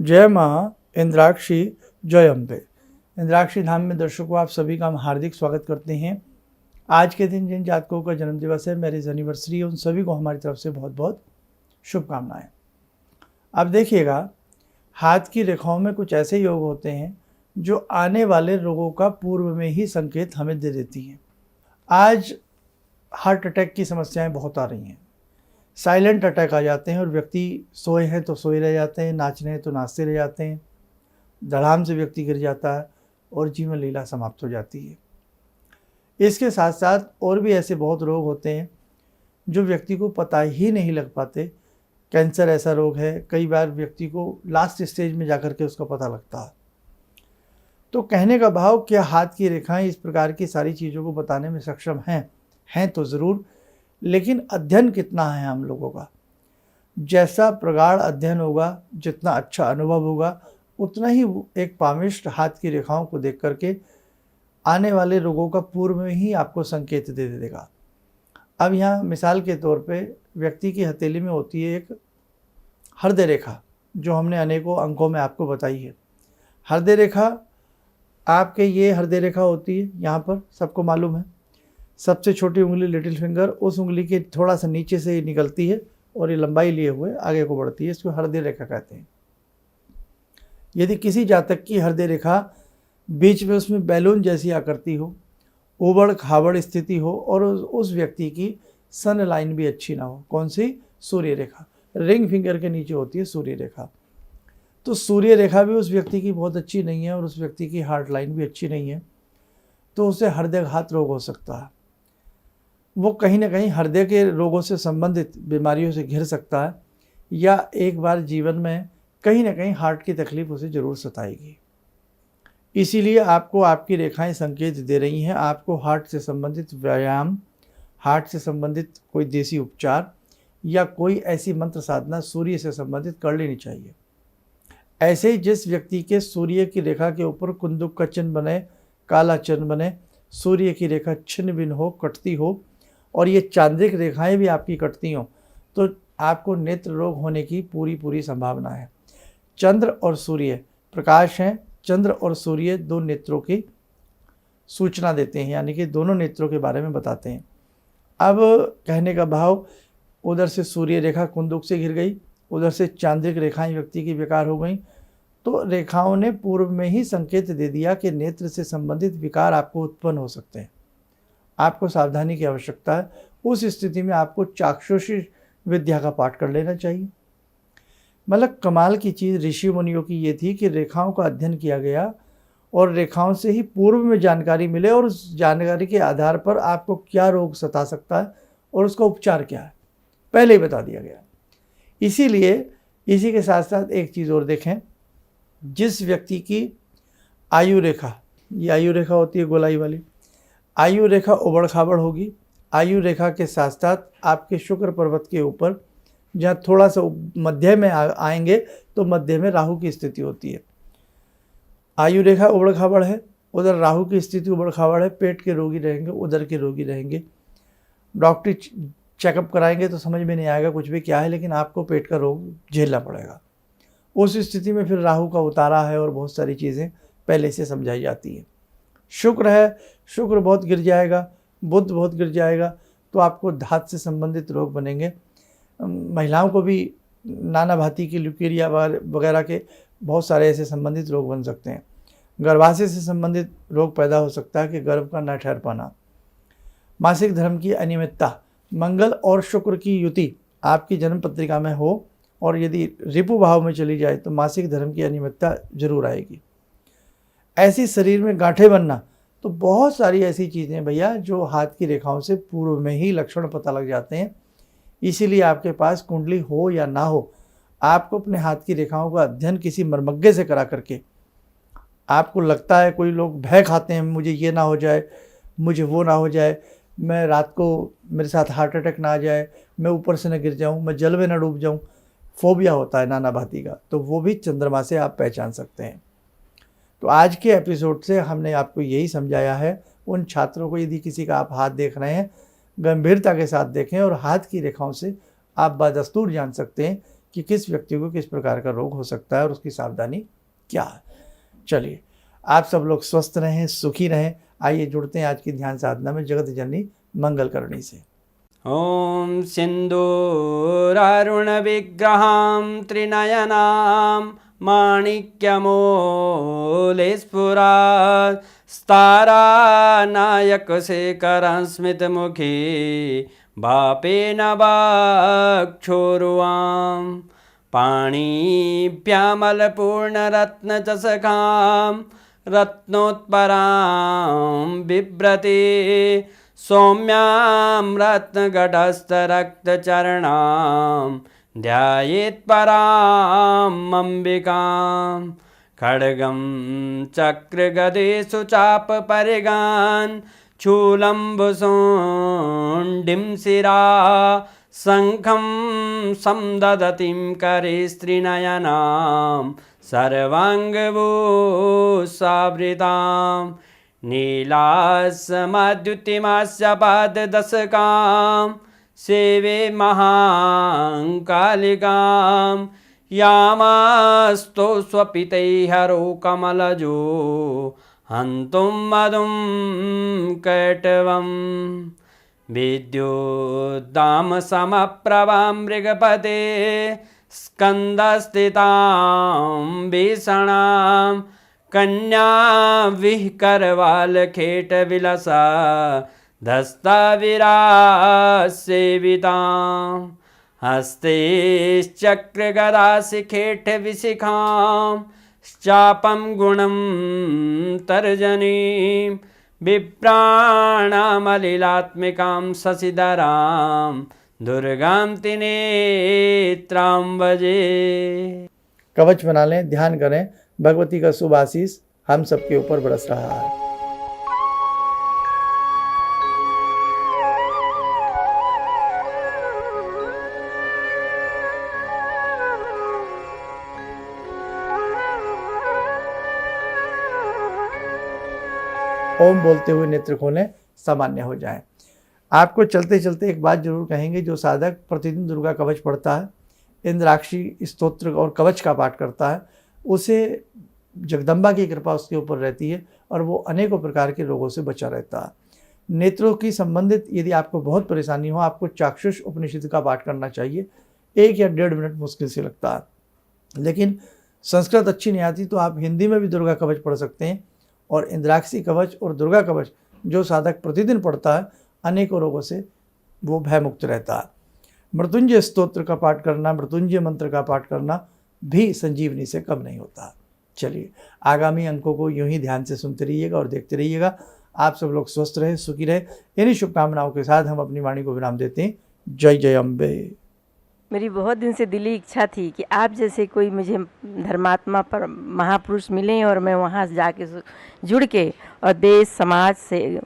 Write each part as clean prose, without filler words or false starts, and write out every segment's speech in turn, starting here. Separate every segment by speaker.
Speaker 1: जय माँ इंद्राक्षी जय अम्बे। इंद्राक्षी धाम में दर्शकों आप सभी का हम हार्दिक स्वागत करते हैं। आज के दिन जिन जातकों का जन्म दिवस है, मैरिज एनिवर्सरी है, उन सभी को हमारी तरफ से बहुत बहुत शुभकामनाएं। अब देखिएगा, हाथ की रेखाओं में कुछ ऐसे योग होते हैं जो आने वाले रोगों का पूर्व में ही संकेत हमें दे देती हैं। आज हार्ट अटैक की समस्याएं बहुत आ रही हैं। साइलेंट अटैक आ जाते हैं और व्यक्ति सोए हैं तो सोए रह जाते हैं, नाच रहे हैं तो नाचते रह जाते हैं, धड़ाम से व्यक्ति गिर जाता है और जीवन लीला समाप्त हो जाती है। इसके साथ साथ और भी ऐसे बहुत रोग होते हैं जो व्यक्ति को पता ही नहीं लग पाते। कैंसर ऐसा रोग है, कई बार व्यक्ति को लास्ट स्टेज में जाकर के उसका पता लगता है। तो कहने का भाव, क्या हाथ की रेखाएं इस प्रकार की सारी चीज़ों को बताने में सक्षम हैं तो ज़रूर, लेकिन अध्ययन कितना है हम लोगों का। जैसा प्रगाढ़ अध्ययन होगा, जितना अच्छा अनुभव होगा, उतना ही एक पामिष्ट हाथ की रेखाओं को देख करके आने वाले रोगों का पूर्व में ही आपको संकेत दे देगा। अब यहाँ मिसाल के तौर पे व्यक्ति की हथेली में होती है एक हृदय रेखा, जो हमने अनेकों अंकों में आपको बताई है। हृदय रेखा, आपके ये हृदय रेखा होती है यहाँ पर, सबको मालूम है। सबसे छोटी उंगली लिटिल फिंगर, उस उंगली के थोड़ा सा नीचे से निकलती है और ये लंबाई लिए हुए आगे को बढ़ती है। इसको हृदय रेखा कहते हैं। यदि किसी जातक की हृदय रेखा बीच में उसमें बैलून जैसी आकृति हो, उबड़ खाबड़ स्थिति हो और उस व्यक्ति की सन लाइन भी अच्छी ना हो, कौन सी? सूर्य रेखा। रिंग फिंगर के नीचे होती है सूर्य रेखा। तो सूर्य रेखा भी उस व्यक्ति की बहुत अच्छी नहीं है और उस व्यक्ति की हार्ट लाइन भी अच्छी नहीं है, तो उसे हृदयघात रोग हो सकता है। वो कहीं ना कहीं हृदय के रोगों से संबंधित बीमारियों से घिर सकता है, या एक बार जीवन में कहीं ना कहीं हार्ट की तकलीफ उसे ज़रूर सताएगी। इसीलिए आपको आपकी रेखाएं संकेत दे रही हैं, आपको हार्ट से संबंधित व्यायाम, हार्ट से संबंधित कोई देसी उपचार या कोई ऐसी मंत्र साधना सूर्य से संबंधित कर लेनी चाहिए। ऐसे ही जिस व्यक्ति के सूर्य की रेखा के ऊपर कुंदुक का चिन्ह बने, काला चिन्ह बने, सूर्य की रेखा छिन्न भिन्न हो, कटती हो और ये चांद्रिक रेखाएं भी आपकी कटती हों, तो आपको नेत्र रोग होने की पूरी संभावना है। चंद्र और सूर्य प्रकाश हैं। चंद्र और सूर्य दो नेत्रों की सूचना देते हैं, यानी कि दोनों नेत्रों के बारे में बताते हैं। अब कहने का भाव, उधर से सूर्य रेखा कुंदुक से घिर गई, उधर से चांद्रिक रेखाएं व्यक्ति की बेकार हो गई, तो रेखाओं ने पूर्व में ही संकेत दे दिया कि नेत्र से संबंधित विकार आपको उत्पन्न हो सकते हैं। आपको सावधानी की आवश्यकता है। उस स्थिति में आपको चाक्षुषी विद्या का पाठ कर लेना चाहिए। मतलब कमाल की चीज़ ऋषि मुनियों की ये थी कि रेखाओं का अध्ययन किया गया और रेखाओं से ही पूर्व में जानकारी मिले और उस जानकारी के आधार पर आपको क्या रोग सता सकता है और उसका उपचार क्या है, पहले ही बता दिया गया। इसीलिए इसी के साथ साथ एक चीज़ और देखें, जिस व्यक्ति की आयु रेखा, ये आयु रेखा होती है गोलाई वाली, आयु रेखा उबड़ खाबड़ होगी। आयु रेखा के साथ साथ आपके शुक्र पर्वत के ऊपर जहाँ थोड़ा सा मध्य में आएंगे तो मध्य में राहु की स्थिति होती है। आयु रेखा उबड़ खाबड़ है, उधर राहु की स्थिति उबड़ खाबड़ है, पेट के रोगी रहेंगे, उधर के रोगी रहेंगे। डॉक्टरी चेकअप कराएंगे तो समझ में नहीं आएगा कुछ भी क्या है, लेकिन आपको पेट का रोग झेलना पड़ेगा। उस स्थिति में फिर राहु का उतारा है और बहुत सारी चीज़ें पहले से समझाई जाती है। शुक्र है, शुक्र बहुत गिर जाएगा, बुध बहुत गिर जाएगा, तो आपको धात से संबंधित रोग बनेंगे। महिलाओं को भी नाना भांति की ल्यूकेरिया वगैरह के बहुत सारे ऐसे संबंधित रोग बन सकते हैं। गर्भाशय से संबंधित रोग पैदा हो सकता है कि गर्भ का न ठहर पाना। मासिक धर्म की अनियमितता, मंगल और शुक्र की युति आपकी जन्म पत्रिका में हो और यदि रिपु भाव में चली जाए तो मासिक धर्म की अनियमितता जरूर आएगी। ऐसी शरीर में गांठें बनना, तो बहुत सारी ऐसी चीज़ें भैया जो हाथ की रेखाओं से पूर्व में ही लक्षण पता लग जाते हैं। इसीलिए आपके पास कुंडली हो या ना हो, आपको अपने हाथ की रेखाओं का अध्ययन किसी मर्मज्ञ से करा करके, आपको लगता है, कोई लोग भय खाते हैं, मुझे ये ना हो जाए, मुझे वो ना हो जाए, मैं रात को मेरे साथ हार्ट अटैक ना आ जाए, मैं ऊपर से न गिर जाऊँ, मैं जल में न डूब जाऊँ, फोबिया होता है नाना भांति का, तो वो भी चंद्रमा से आप पहचान सकते हैं। तो आज के एपिसोड से हमने आपको यही समझाया है। उन छात्रों को, यदि किसी का आप हाथ देख रहे हैं, गंभीरता के साथ देखें और हाथ की रेखाओं से आप बदस्तूर जान सकते हैं कि किस व्यक्ति को किस प्रकार का रोग हो सकता है और उसकी सावधानी क्या है। चलिए, आप सब लोग स्वस्थ रहें, सुखी रहें। आइए जुड़ते हैं आज की ध्यान साधना में जगत जननी मंगलकरणी से।
Speaker 2: ॐ सिन्दूरारुणविग्रहां त्रिनयनां माणिक्यमूलस्फुरात् स्तारानायकशेखरं स्मितमुखी वापेन वक्षोरुवां पाणिभ्यामलपूर्णरत्नचषकां रत्नोत्परां बिभ्रति सौम्यां रत्नगटस्थरक्तचरणां ध्यायेत् पराम् अम्बिकां खड्गं चक्रगदेषु चापपरिगान् चूलम्बुशोण्डिं शिरा शङ्खं संदधतीं करे स्त्रीनयनां सर्वाङ्गभूषावृतां नीलासमद्युतिमास्य पाददशकां सेवे महाकालिकां यामास्तो स्वपितैहरो कमलजो हन्तुं मधुं कैटवं विद्युद्दामसमप्रभां मृगपते स्कन्दस्थितां भीषणां कन्या विहकरवालखेटविलसा धस्ताविरासेवितां हस्तेश्चक्रगदाशिखेटविशिखां चापं गुणं तर्जनीं विप्राणामलिलात्मिकां शशिधरां दुर्गां त्रिनेत्रां भजे।
Speaker 1: कवच बना लें, ध्यान करें, भगवती का शुभ आशीष हम सबके ऊपर बरस रहा है। ओम बोलते हुए नेत्र खोलें, सामान्य हो जाएं। आपको चलते चलते एक बात जरूर कहेंगे, जो साधक प्रतिदिन दुर्गा कवच पढ़ता है, इंद्राक्षी स्तोत्र और कवच का पाठ करता है, उसे जगदम्बा की कृपा उसके ऊपर रहती है और वो अनेकों प्रकार के रोगों से बचा रहता है। नेत्रों की संबंधित यदि आपको बहुत परेशानी हो, आपको चाक्षुष उपनिषद का पाठ करना चाहिए। 1 या 1.5 मिनट मुश्किल से लगता है, लेकिन संस्कृत अच्छी नहीं आती तो आप हिंदी में भी दुर्गा कवच पढ़ सकते हैं। और इंद्राक्षी कवच और दुर्गा कवच जो साधक प्रतिदिन पढ़ता है, अनेकों रोगों से वो भयमुक्त रहता है। मृत्युंजय स्तोत्र का पाठ करना, मृत्युंजय मंत्र का पाठ करना भी संजीवनी से कम नहीं होता। चलिए, आगामी अंकों को यूं ही ध्यान से सुनते रहिएगा और देखते रहिएगा। आप सब लोग स्वस्थ रहे, सुखी रहे। इन्हीं शुभकामनाओं के साथ हम अपनी वाणी को विराम देते हैं। जय जय अम्बे।
Speaker 3: मेरी बहुत दिन से दिली इच्छा थी कि आप जैसे कोई मुझे धर्मात्मा पर महापुरुष मिलें और मैं वहाँ जाके जुड़ के और देश समाज से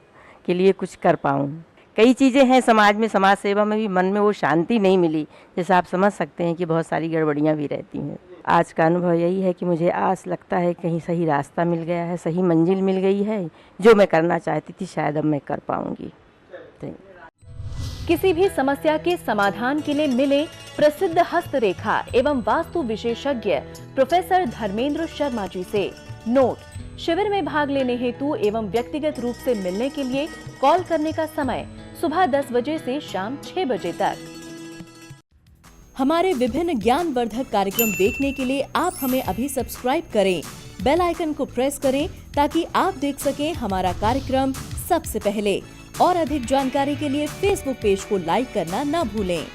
Speaker 3: के लिए कुछ कर पाऊँ। कई चीज़ें हैं समाज में, समाज सेवा में भी मन में वो शांति नहीं मिली, जैसे आप समझ सकते हैं कि बहुत सारी गड़बड़ियाँ भी रहती हैं। आज का अनुभव यही है कि मुझे आस लगता है कहीं सही रास्ता मिल गया है, सही मंजिल मिल गई है। जो मैं करना चाहती थी शायद अब मैं कर पाऊँगी।
Speaker 4: किसी भी समस्या के समाधान के लिए मिले प्रसिद्ध हस्तरेखा एवं वास्तु विशेषज्ञ प्रोफेसर धर्मेंद्र शर्मा जी से। नोट: शिविर में भाग लेने हेतु एवं व्यक्तिगत रूप से मिलने के लिए कॉल करने का समय सुबह 10 बजे से शाम 6 बजे तक। हमारे विभिन्न ज्ञानवर्धक कार्यक्रम देखने के लिए आप हमें अभी सब्सक्राइब करें, बेल आइकन को प्रेस करें ताकि आप देख सकें हमारा कार्यक्रम सबसे पहले। और अधिक जानकारी के लिए फेसबुक पेज को लाइक करना न भूलें।